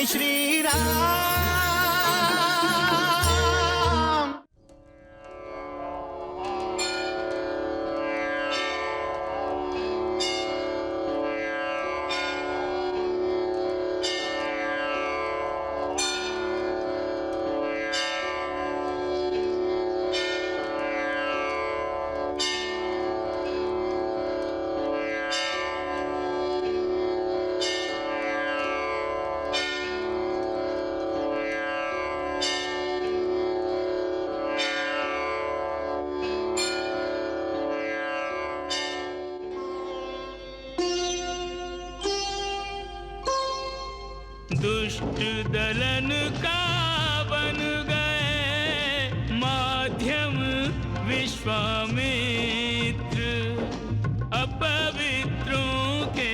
जय श्री राम। दुष्ट दलन का बन गए माध्यम विश्वामित्र, अपवित्रों के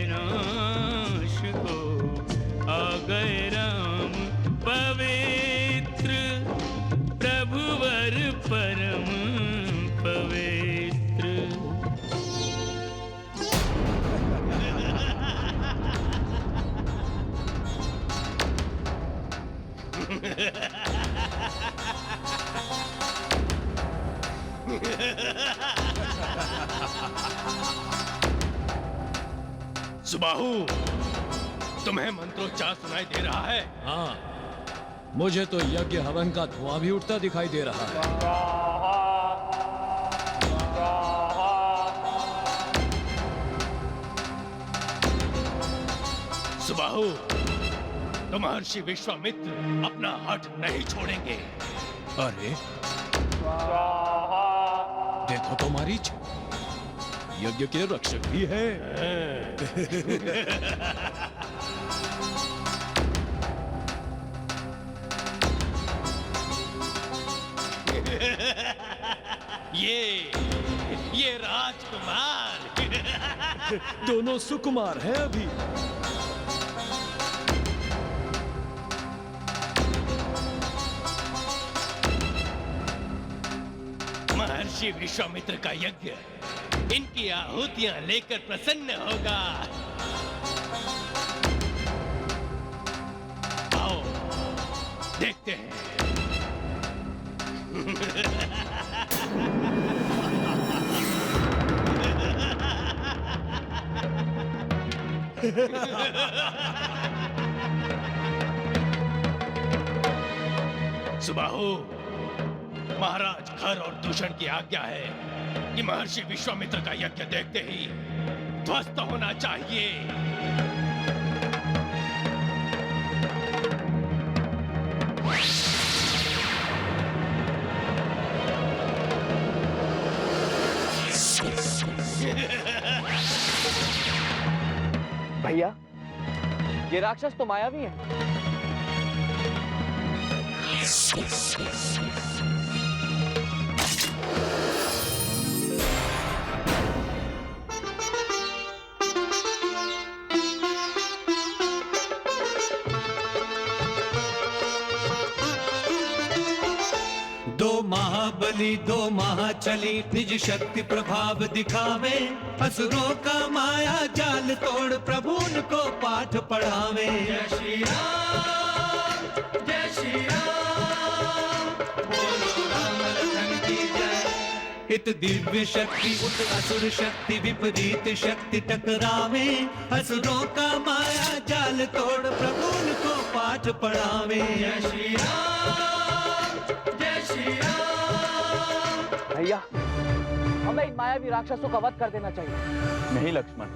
नाश को आ गए राम पवित्र, प्रभुवर परम पवित्र। सुबाहु, तुम्हें मंत्रोच्चार सुनाई दे रहा है? हाँ, मुझे तो यज्ञ हवन का धुआं भी उठता दिखाई दे रहा है। सुबाहु, तो महर्षि विश्वामित्र अपना हठ नहीं छोड़ेंगे। अरे देखो तो मारीच, यज्ञ के रक्षक भी है। ये राजकुमार। दोनों सुकुमार हैं अभी। महर्षि विश्वामित्र का यज्ञ इनकी आहुतियां लेकर प्रसन्न होगा। आओ देखते हैं। सुबाहु, महाराज खर और दूषण की आज्ञा है कि महर्षि विश्वामित्र का यज्ञ देखते ही ध्वस्त होना चाहिए। भैया, ये राक्षस तो मायावी है। दो महाबली दो महाचली निज शक्ति प्रभाव दिखावे, असुरों का माया जाल तोड़ प्रभु उनको पाठ पढ़ावे। जय श्री राम, जय श्री राम, बोलो राम लखन की जय। इत दिव्य शक्ति उत असुर शक्ति विपरीत शक्ति टकरावे, असुरों का माया जाल तोड़ प्रभु उनको पाठ पढ़ावे। जय श्री राम, जय श्री राम। भैया, हमें इन मायावी राक्षसों का वध कर देना चाहिए। नहीं लक्ष्मण,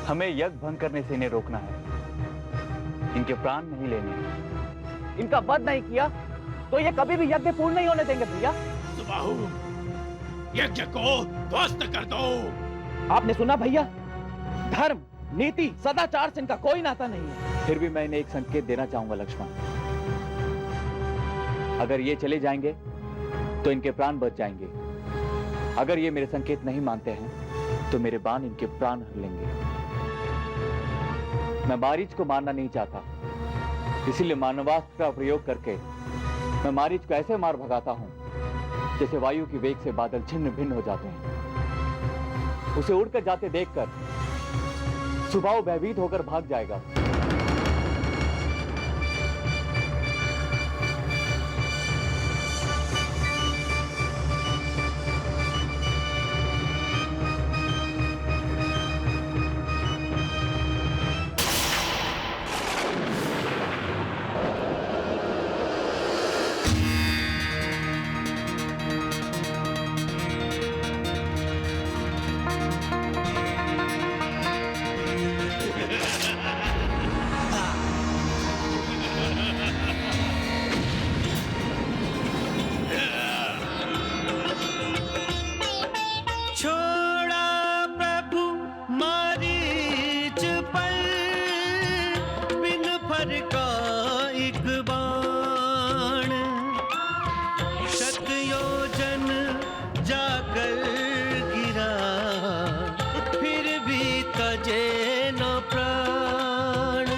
हमें यज्ञ भंग करने से इन्हें रोकना है, इनके प्राण नहीं लेने। इनका वध नहीं किया तो ये कभी भी यज्ञ पूर्ण नहीं होने देंगे भैया। सुबाहु, यज्ञ को ध्वस्त कर दो। आपने सुना भैया, धर्म नीति सदाचार से इनका कोई नाता नहीं है। फिर भी मैं इन्हें एक संकेत देना चाहूंगा लक्ष्मण, अगर ये चले जाएंगे तो इनके प्राण बच जाएंगे, अगर ये मेरे संकेत नहीं मानते हैं तो मेरे बाण इनके प्राण हर लेंगे। मैं मारीच को मारना नहीं चाहता, इसीलिए मानवास्त्र का प्रयोग करके मैं मारीच को ऐसे मार भगाता हूं जैसे वायु की वेग से बादल छिन्न भिन्न हो जाते हैं। उसे उड़कर जाते देखकर सुबाहु भयभीत होकर भाग जाएगा, स्वर का एक बाण, शत योजन जाकर गिरा, फिर भी तजे न प्राण।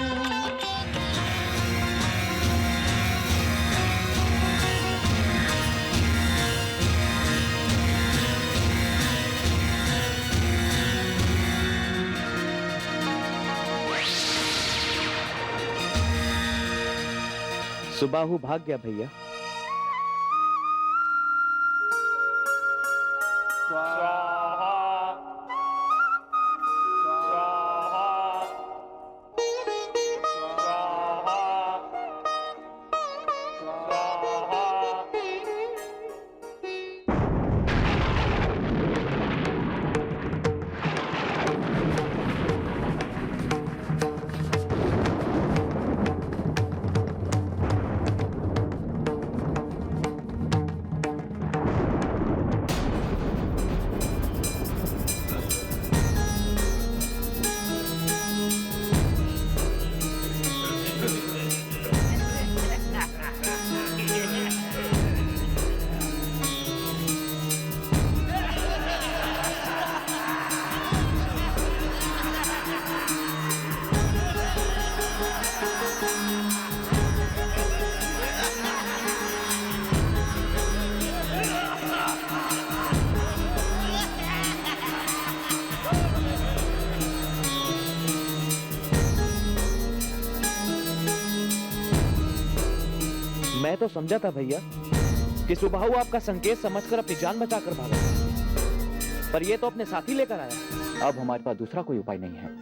सुबाहु भाग गया भैया। मैं तो समझा था भैया कि सुबाहु आपका संकेत समझकर अपनी जान बचाकर भागा, पर ये तो अपने साथी लेकर आया। अब हमारे पास दूसरा कोई उपाय नहीं है।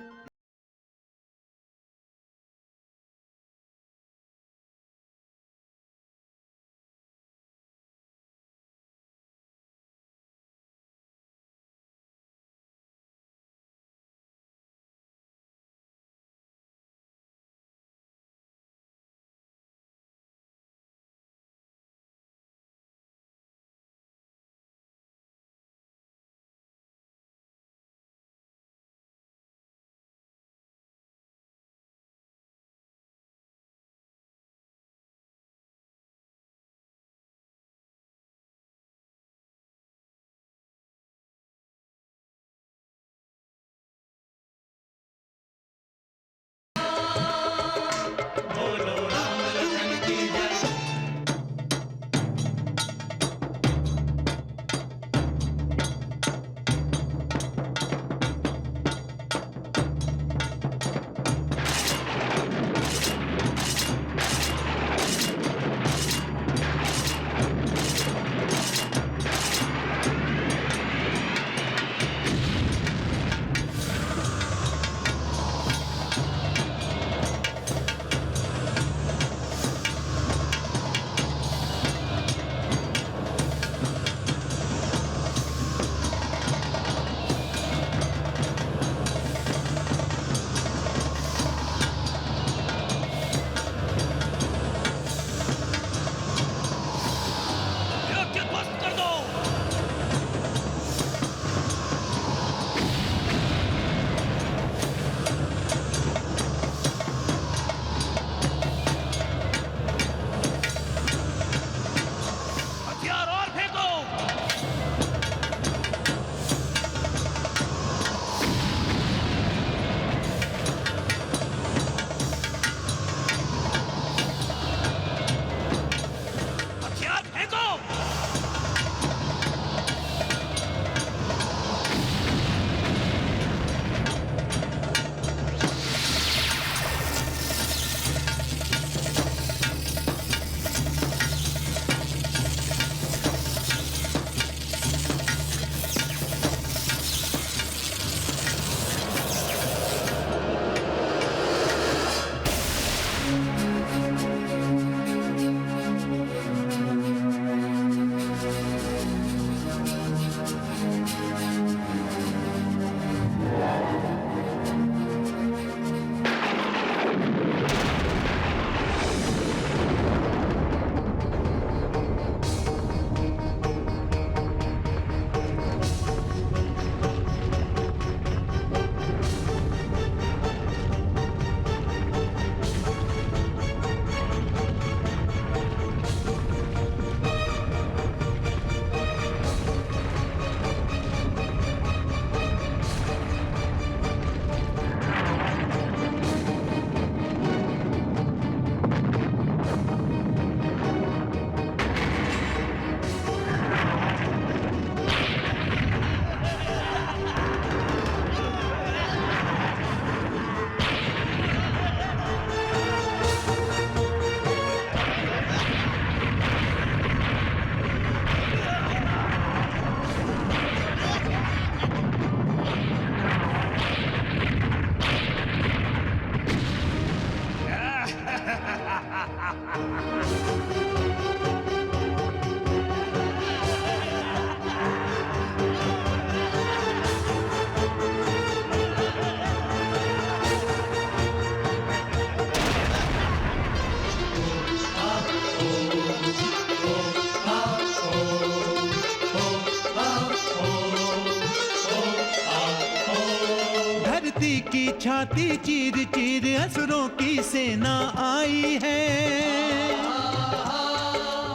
धरती की छाती चीर चीर असुरों की सेना आई है।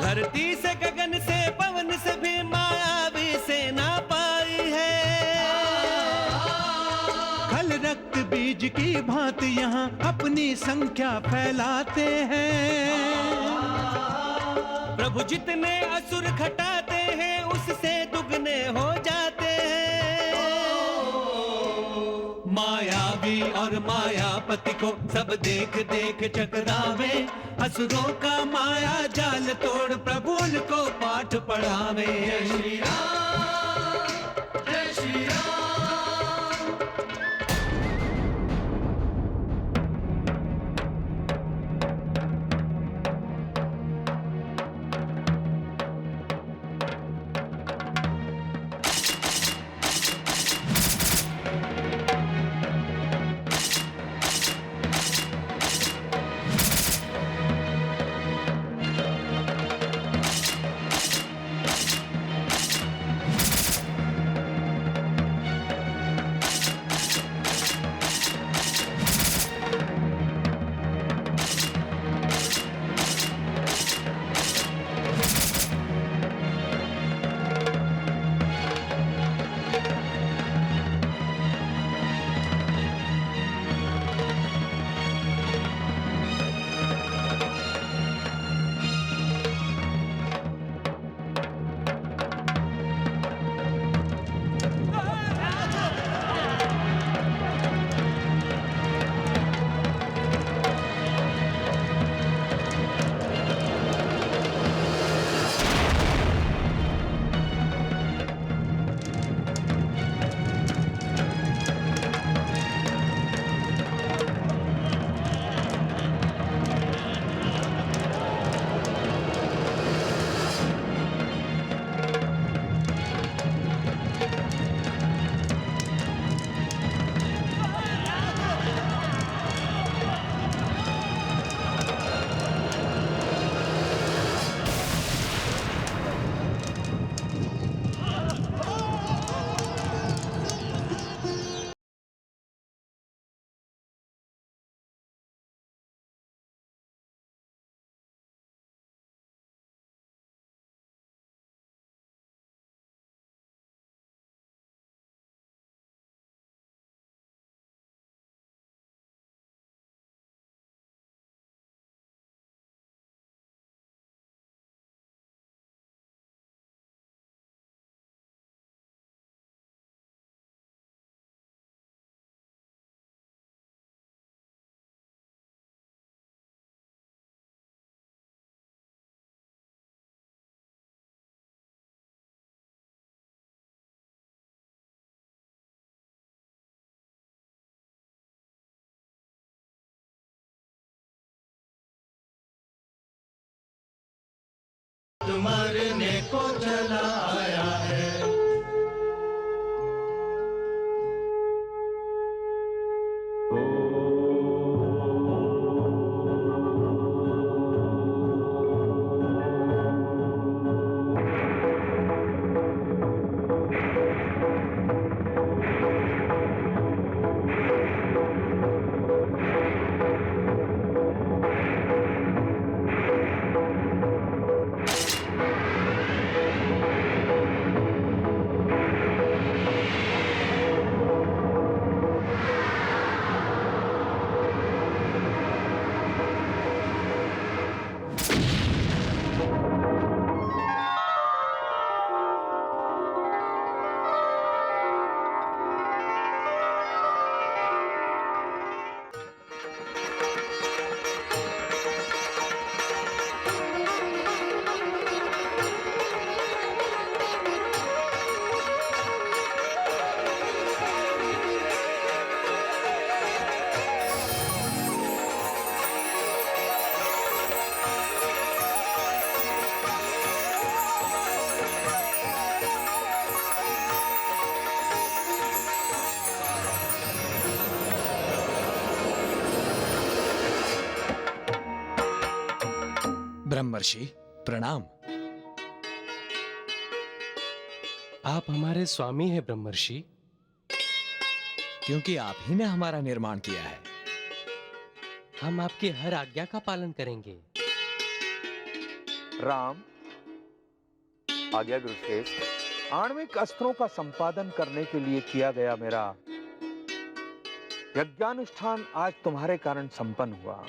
धरती से गगन से पवन से भी मायावी सेना पाई है। खल रक्त बीज की भांति यहाँ अपनी संख्या फैलाते हैं। प्रभु जितने असुर घटाते हैं उससे दुगने हो जाते हैं। मायावी और मायापति को सब देख देख चकरावे। असुरों का माया जाल तोड़ प्रभु उनको पाठ पढ़ावे। जय श्री राम, जय श्री राम। मरने को चला आया है। ब्रह्मर्षि प्रणाम। आप हमारे स्वामी हैं ब्रह्मर्षि। क्योंकि आप ही ने हमारा निर्माण किया है। हम आपकी हर आज्ञा का पालन करेंगे। राम, आज्ञा गुरुश्रेष्ठ। आणविक अस्त्रों का संपादन करने के लिए किया गया मेरा यज्ञानुष्ठान आज तुम्हारे कारण संपन्न हुआ।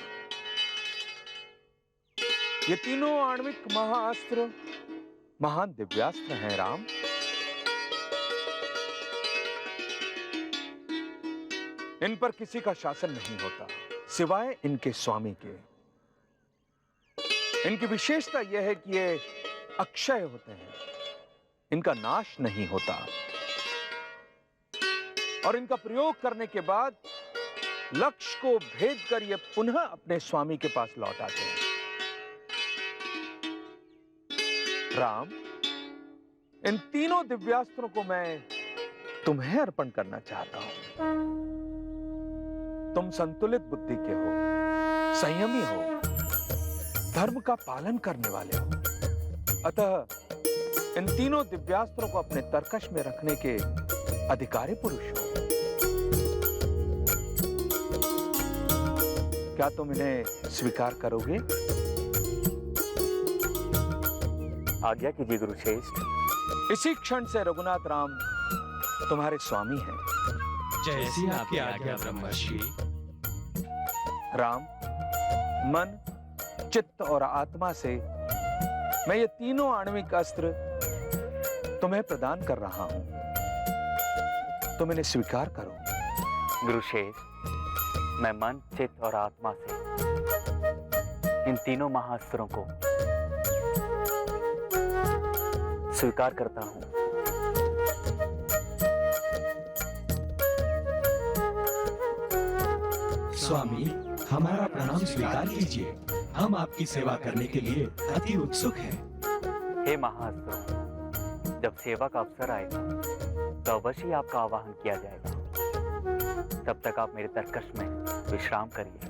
ये तीनों आणविक महाअस्त्र महान दिव्यास्त्र हैं राम। इन पर किसी का शासन नहीं होता सिवाय इनके स्वामी के। इनकी विशेषता यह है कि ये अक्षय होते हैं, इनका नाश नहीं होता और इनका प्रयोग करने के बाद लक्ष्य को भेद कर ये पुनः अपने स्वामी के पास लौट आते हैं। राम, इन तीनों दिव्यास्त्रों को मैं तुम्हें अर्पण करना चाहता हूं। तुम संतुलित बुद्धि के हो, संयमी हो, धर्म का पालन करने वाले हो, अतः इन तीनों दिव्यास्त्रों को अपने तरकश में रखने के अधिकारी पुरुष हो। क्या तुम इन्हें स्वीकार करोगे? आज्ञा कीजिए गुरुश्रेष्ठ। इसी क्षण से रघुनाथ राम तुम्हारे स्वामी हैं। जैसी आपकी आज्ञा ब्रह्मर्षि। राम, मन, चित्त और आत्मा से मैं ये तीनों आणविक अस्त्र तुम्हें प्रदान कर रहा हूं। तुम इन्हें स्वीकार करो। गुरुश्रेष्ठ, मैं मन, चित्त और आत्मा से इन तीनों महाअस्त्रों को स्वीकार करता हूं। स्वामी, हमारा प्रणाम स्वीकार कीजिए। हम आपकी सेवा करने के लिए अति उत्सुक हैं। हे महाअस्त्रों, जब सेवा का अवसर आएगा तो अवश्य आपका आवाहन किया जाएगा। तब तक आप मेरे तरकश में विश्राम करिए।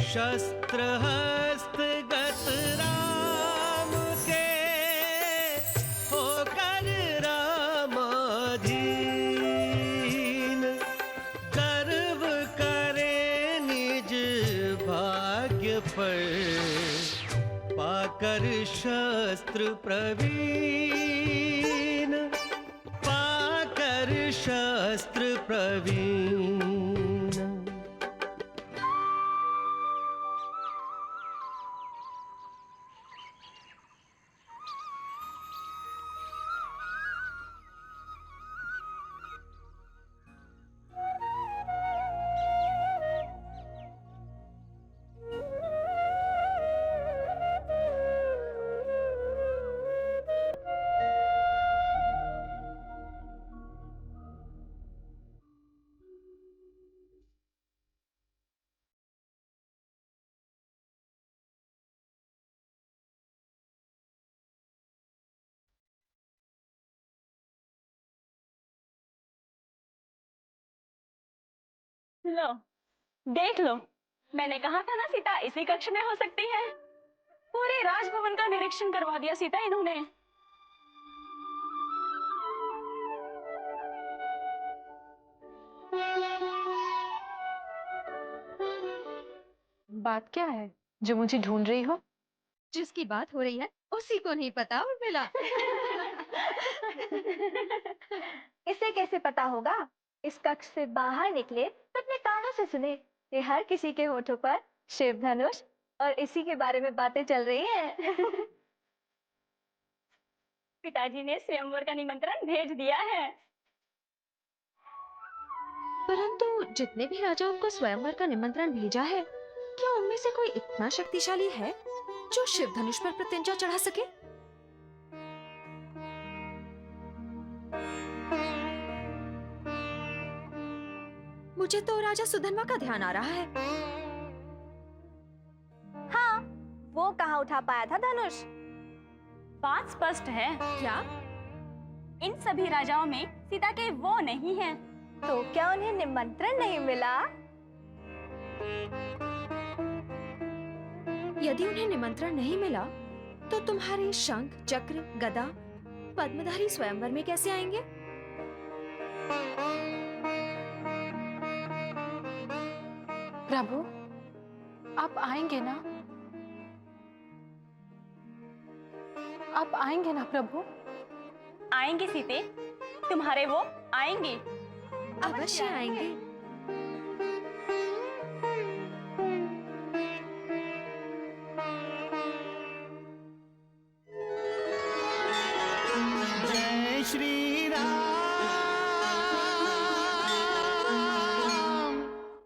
शस्त्र हस्तगत राम के होकर रामाधीन, गर्व करे निज भाग्य पर, पाकर शस्त्र प्रवीण, पाकर शस्त्र प्रवीण। लो, देख लो, मैंने कहा था ना सीता इसी कक्ष में हो सकती है। पूरे राजभवन का निरीक्षण करवा दिया सीता इन्होंने। बात क्या है जो मुझे ढूंढ रही हो? जिसकी बात हो रही है उसी को नहीं पता उर्मिला। इसे कैसे पता होगा? इस कक्ष से बाहर निकले तो अपने कानों से सुने कि हर किसी के होठों पर शिव धनुष और इसी के बारे में बातें चल रही हैं। पिताजी ने स्वयंवर का निमंत्रण भेज दिया है। परंतु जितने भी राजाओं को स्वयंवर का निमंत्रण भेजा है, क्या उनमें से कोई इतना शक्तिशाली है जो शिव धनुष पर प्रत्यंचा चढ़ा सके? मुझे तो राजा सुधन्वा का ध्यान आ रहा है। हाँ, वो कहाँ उठा पाया था धनुष? बात स्पष्ट है। क्या? इन सभी राजाओं में सीता के वो नहीं हैं। तो क्या उन्हें निमंत्रण नहीं मिला? यदि उन्हें निमंत्रण नहीं मिला तो तुम्हारे शंख, चक्र, गदा, पद्मधारी स्वयंवर में कैसे आएंगे? प्रभु, आप आएंगे ना? आप आएंगे ना प्रभु? आएंगे सीते, तुम्हारे वो आएंगे। अवश्य आएंगे। जय श्री राम।